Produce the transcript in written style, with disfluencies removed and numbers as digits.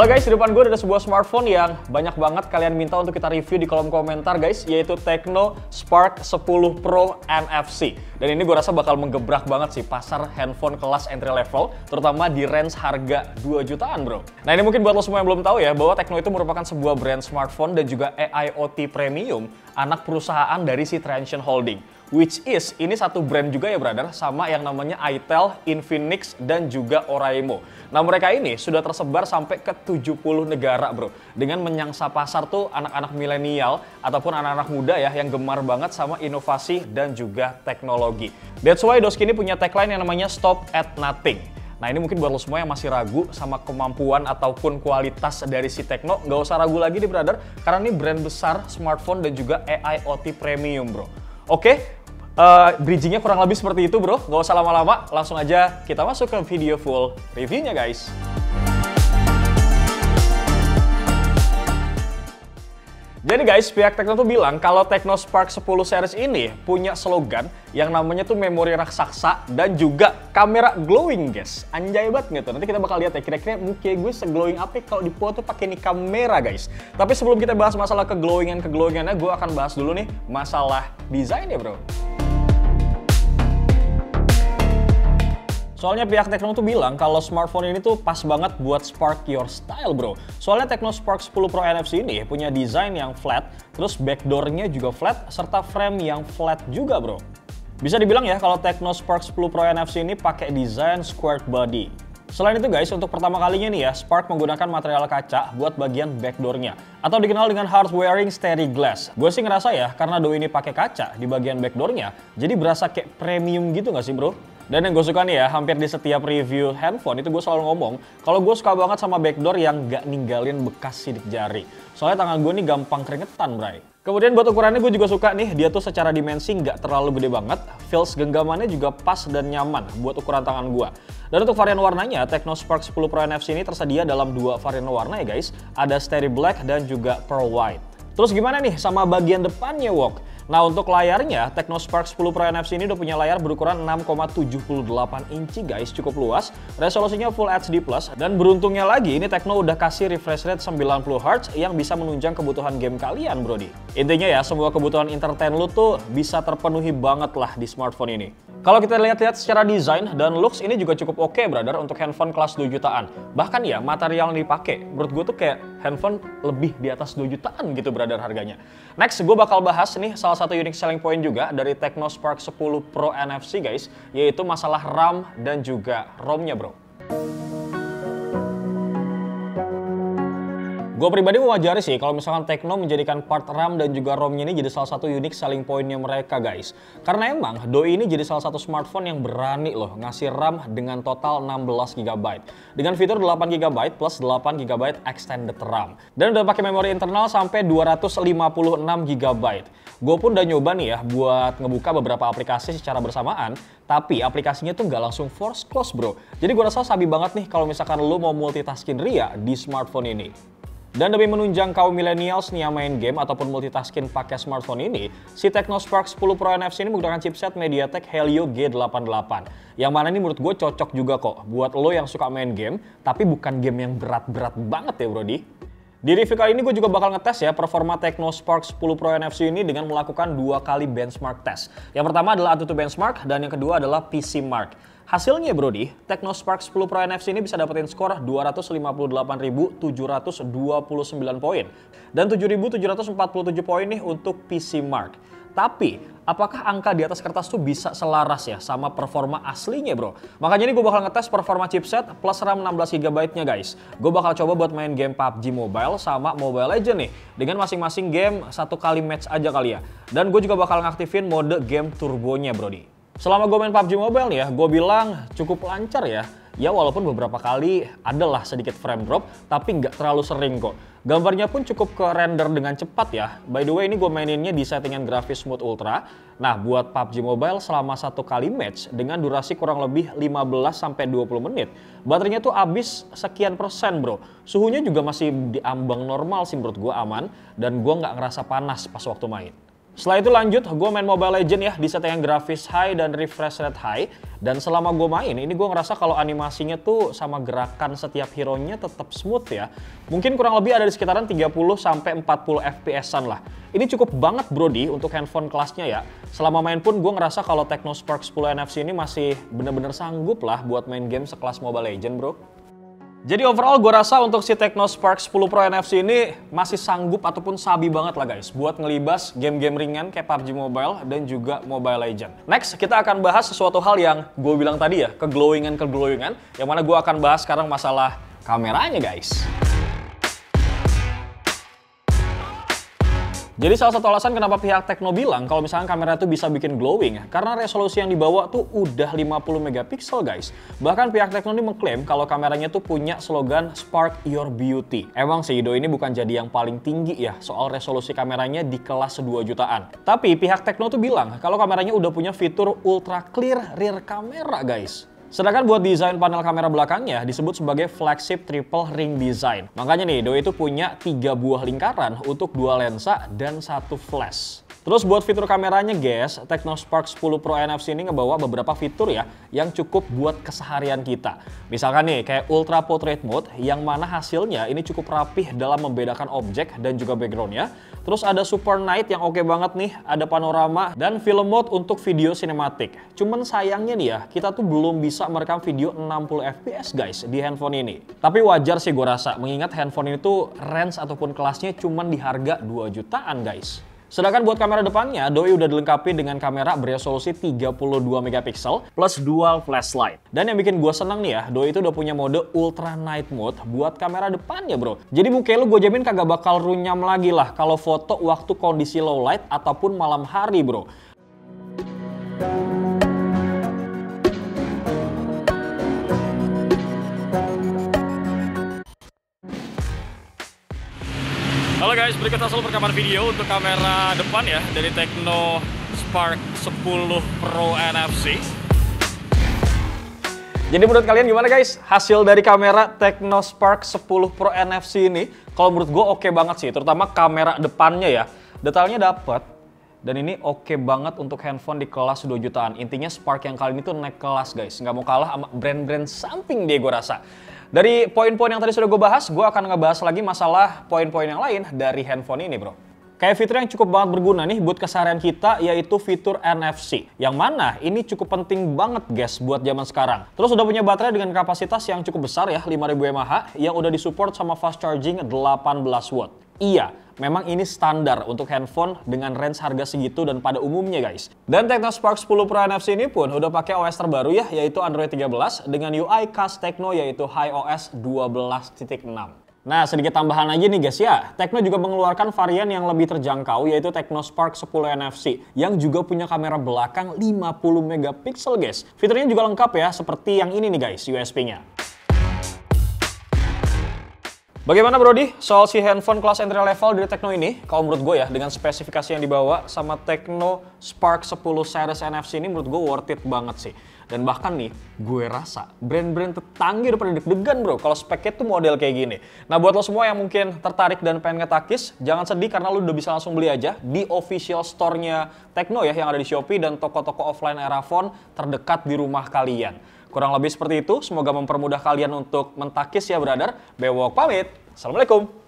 Halo guys, di depan gue ada sebuah smartphone yang banyak banget kalian minta untuk kita review di kolom komentar guys, yaitu Tecno Spark 10 Pro NFC. Dan ini gue rasa bakal menggebrak banget sih pasar handphone kelas entry level, terutama di range harga 2 jutaan bro. Nah ini mungkin buat lo semua yang belum tahu ya, bahwa Tecno itu merupakan sebuah brand smartphone dan juga AIoT premium, anak perusahaan dari si Transsion Holding. Which is, ini satu brand juga ya brother, sama yang namanya itel, Infinix, dan juga Oraimo. Nah mereka ini sudah tersebar sampai ke 70 negara bro. Dengan menyangsa pasar tuh anak-anak milenial ataupun anak-anak muda ya yang gemar banget sama inovasi dan juga teknologi. That's why Doski ini punya tagline yang namanya Stop at Nothing. Nah ini mungkin buat lo semua yang masih ragu sama kemampuan ataupun kualitas dari si Tecno, nggak usah ragu lagi nih brother, karena ini brand besar smartphone dan juga AIoT premium bro. Oke, bridgingnya kurang lebih seperti itu bro, nggak usah lama-lama, langsung aja kita masuk ke video full reviewnya guys. Jadi guys, pihak Tecno tuh bilang kalau Tecno Spark 10 series ini punya slogan yang namanya tuh memori raksasa dan juga kamera glowing guys. Anjay banget gitu. Nanti kita bakal lihat ya kira-kira muka gue se-glowing apa kalau dipoto pakai nih kamera guys. Tapi sebelum kita bahas masalah keglowingannya, gue akan bahas dulu nih masalah desain ya bro. Soalnya pihak Tecno tuh bilang kalau smartphone ini tuh pas banget buat spark your style bro. Soalnya Tecno Spark 10 Pro NFC ini punya desain yang flat, terus backdoor-nya juga flat, serta frame yang flat juga bro. Bisa dibilang ya kalau Tecno Spark 10 Pro NFC ini pakai desain squared body. Selain itu guys, untuk pertama kalinya nih ya, Spark menggunakan material kaca buat bagian backdoor-nya, atau dikenal dengan hard wearing steady glass. Gue sih ngerasa ya, karena Do ini pakai kaca di bagian backdoor-nya, jadi berasa kayak premium gitu nggak sih bro? Dan yang gue suka nih ya, hampir di setiap review handphone itu gue selalu ngomong kalau gue suka banget sama backdoor yang gak ninggalin bekas sidik jari. Soalnya tangan gue nih gampang keringetan, bray. Kemudian buat ukurannya gue juga suka nih, dia tuh secara dimensi nggak terlalu gede banget, feels genggamannya juga pas dan nyaman buat ukuran tangan gue. Dan untuk varian warnanya, Tecno Spark 10 Pro NFC ini tersedia dalam 2 varian warna ya guys, ada Steady Black dan juga Pearl White. Terus gimana nih sama bagian depannya Wok? Nah untuk layarnya, Tecno Spark 10 Pro NFC ini udah punya layar berukuran 6,78 inci guys, cukup luas, resolusinya Full HD+, dan beruntungnya lagi ini Tecno udah kasih refresh rate 90Hz yang bisa menunjang kebutuhan game kalian brody. Intinya ya, semua kebutuhan entertain lu tuh bisa terpenuhi banget lah di smartphone ini. Kalau kita lihat-lihat secara desain dan looks ini juga cukup oke brother untuk handphone kelas 2 jutaan. Bahkan ya material yang dipakai menurut gue tuh kayak handphone lebih di atas 2 jutaan gitu brother harganya. Next gue bakal bahas nih salah satu unique selling point juga dari Tecno Spark 10 Pro NFC guys, yaitu masalah RAM dan juga ROM-nya bro. Gue pribadi mewajari sih kalau misalkan Tecno menjadikan part RAM dan juga ROM-nya ini jadi salah satu unique selling point-nya mereka guys. Karena emang Do ini jadi salah satu smartphone yang berani loh ngasih RAM dengan total 16 GB. Dengan fitur 8 GB plus 8 GB extended RAM. Dan udah pakai memori internal sampai 256 GB. Gue pun udah nyoba nih ya buat ngebuka beberapa aplikasi secara bersamaan. Tapi aplikasinya tuh nggak langsung force close bro. Jadi gue rasa sabi banget nih kalau misalkan lo mau multitasking ria di smartphone ini. Dan demi menunjang kaum millennials nih yang main game ataupun multitasking pakai smartphone ini, si Tecno Spark 10 Pro NFC ini menggunakan chipset MediaTek Helio G88. Yang mana ini menurut gue cocok juga kok buat lo yang suka main game, tapi bukan game yang berat-berat banget ya brody. Di review kali ini gue juga bakal ngetes ya performa Tecno Spark 10 Pro NFC ini dengan melakukan 2 kali benchmark test. Yang pertama adalah AnTuTu Benchmark dan yang kedua adalah PC Mark. Hasilnya brody, Tecno Spark 10 Pro NFC ini bisa dapetin skor 258.729 poin dan 7.747 poin nih untuk PC Mark. Tapi, apakah angka di atas kertas tuh bisa selaras ya sama performa aslinya bro? Makanya ini gue bakal ngetes performa chipset plus RAM 16 GB nya guys. Gue bakal coba buat main game PUBG Mobile sama Mobile Legends nih. Dengan masing-masing game 1 kali match aja kali ya. Dan gue juga bakal ngaktifin mode game turbonya brody. Selama gue main PUBG Mobile nih ya, gue bilang cukup lancar ya. Ya walaupun beberapa kali adalah sedikit frame drop, tapi nggak terlalu sering kok. Gambarnya pun cukup ke render dengan cepat ya. By the way ini gue maininnya di settingan grafis Smooth Ultra. Nah buat PUBG Mobile selama 1 kali match dengan durasi kurang lebih 15-20 menit. Baterainya tuh habis sekian persen bro. Suhunya juga masih di ambang normal sih menurut gue aman. Dan gue nggak ngerasa panas pas waktu main. Setelah itu lanjut, gue main Mobile Legends ya di settingan grafis high dan refresh rate high. Dan selama gue main, ini gue ngerasa kalau animasinya tuh sama gerakan setiap hero-nya tetap smooth ya. Mungkin kurang lebih ada di sekitaran 30-40 FPS-an lah. Ini cukup banget brody untuk handphone kelasnya ya. Selama main pun gue ngerasa kalau Tecno Spark 10 NFC ini masih bener-bener sanggup lah buat main game sekelas Mobile Legends bro. Jadi overall gue rasa untuk si Tecno Spark 10 Pro NFC ini masih sanggup ataupun sabi banget lah guys buat ngelibas game-game ringan kayak PUBG Mobile dan juga Mobile Legends. Next kita akan bahas sesuatu hal yang gue bilang tadi ya, keglowingan yang mana gue akan bahas sekarang masalah kameranya guys. Jadi salah satu alasan kenapa pihak Tecno bilang kalau misalkan kamera itu bisa bikin glowing karena resolusi yang dibawa tuh udah 50 megapiksel guys. Bahkan pihak Tecno ini mengklaim kalau kameranya tuh punya slogan Spark Your Beauty. Emang sih Ido ini bukan jadi yang paling tinggi ya soal resolusi kameranya di kelas 2 jutaan. Tapi pihak Tecno tuh bilang kalau kameranya udah punya fitur ultra clear rear camera guys. Sedangkan buat desain panel kamera belakangnya disebut sebagai flagship triple ring design. Makanya nih, Doi itu punya 3 buah lingkaran untuk 2 lensa dan 1 flash. Terus buat fitur kameranya guys, Tecno Spark 10 Pro NFC ini ngebawa beberapa fitur ya yang cukup buat keseharian kita. Misalkan nih kayak Ultra Portrait Mode yang mana hasilnya ini cukup rapih dalam membedakan objek dan juga backgroundnya. Terus ada Super Night yang oke banget nih, ada panorama dan film mode untuk video sinematik. Cuman sayangnya nih ya, kita tuh belum bisa merekam video 60 fps guys di handphone ini. Tapi wajar sih gue rasa, mengingat handphone ini tuh range ataupun kelasnya cuman di harga 2 jutaan guys. Sedangkan buat kamera depannya, Doi udah dilengkapi dengan kamera beresolusi 32 megapiksel plus dual flashlight. Dan yang bikin gue seneng nih ya, Doi itu udah punya mode Ultra Night Mode buat kamera depannya bro. Jadi muka lu gue jamin kagak bakal runyam lagi lah kalau foto waktu kondisi low light ataupun malam hari bro. Halo guys, berikut hasil perekaman video untuk kamera depan ya dari Tecno Spark 10 Pro NFC. Jadi menurut kalian gimana guys hasil dari kamera Tecno Spark 10 Pro NFC ini? Kalau menurut gue oke banget sih, terutama kamera depannya ya. Detailnya dapet dan ini oke banget untuk handphone di kelas 2 jutaan. Intinya Spark yang kali ini tuh naik kelas guys, nggak mau kalah sama brand-brand samping deh gue rasa. Dari poin-poin yang tadi sudah gue bahas, gue akan ngebahas lagi masalah poin-poin yang lain dari handphone ini bro. Kayak fitur yang cukup banget berguna nih buat keseharian kita yaitu fitur NFC. Yang mana ini cukup penting banget guys buat zaman sekarang. Terus udah punya baterai dengan kapasitas yang cukup besar ya, 5000 mAh yang udah disupport sama fast charging 18 watt. Iya, memang ini standar untuk handphone dengan range harga segitu dan pada umumnya guys. Dan Tecno Spark 10 Pro NFC ini pun udah pakai OS terbaru ya, yaitu Android 13 dengan UI khas Tecno yaitu HiOS 12.6. Nah, sedikit tambahan aja nih guys ya, Tecno juga mengeluarkan varian yang lebih terjangkau yaitu Tecno Spark 10 NFC yang juga punya kamera belakang 50 megapiksel guys. Fiturnya juga lengkap ya, seperti yang ini nih guys, USB-nya. Bagaimana Brody soal si handphone kelas entry level dari Tecno ini? Kalau menurut gue ya, dengan spesifikasi yang dibawa sama Tecno Spark 10 series NFC ini menurut gue worth it banget sih. Dan bahkan nih, gue rasa brand-brand tetangga udah pada deg-degan bro kalau speknya tuh model kayak gini. Nah buat lo semua yang mungkin tertarik dan pengen ngetakis, jangan sedih karena lo udah bisa langsung beli aja di official store-nya Tecno ya yang ada di Shopee dan toko-toko offline era phone terdekat di rumah kalian. Kurang lebih seperti itu, semoga mempermudah kalian untuk mentakis ya brother. Bewok pamit, Assalamualaikum.